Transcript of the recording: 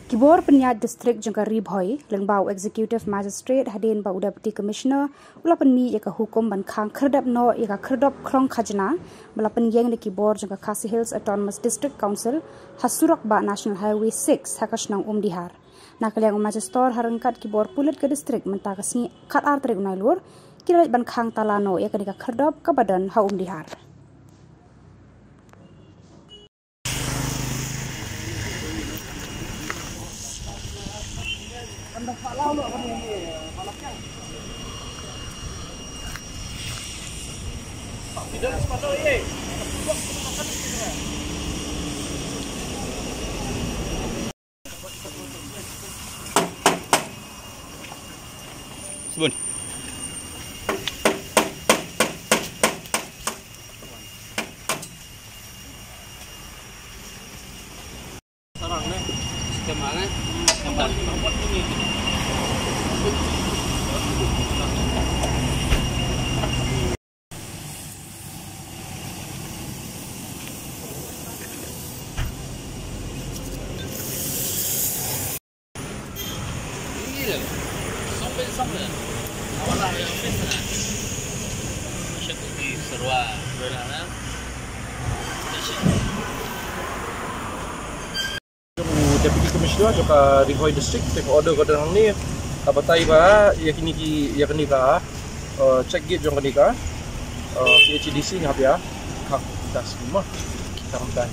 Kibor Penyiat District jangka Ri Bhoi lengbau Executive Magistrate hadin bau Deputy Commissioner ula pynmih Iaka hukum ban Khang Khyrdop no Iaka Khyrdop krong Khajna bala pynieng de Kibor jangka Khasi Hills Autonomous District Council surokbah National Highway 6 hakasnang Umdihar. Nakaliang Magister harangkat Kibor pulit ke district mentakasni kat tarik Nailur kira ban Khang Tala no Iaka Iaka Khyrdop ke badan Umdihar. Sebun. Sarang ni, sistem mana? Gambar robot ini. Sampai awalnya yang besar, macam tu seruah berada. Deputy Commissioner juga Ri Bhoi District take order kat dalam ni apa tai ba ya kini ka check gate jong kini ka KHADC ngap ya hak das semua kita ramai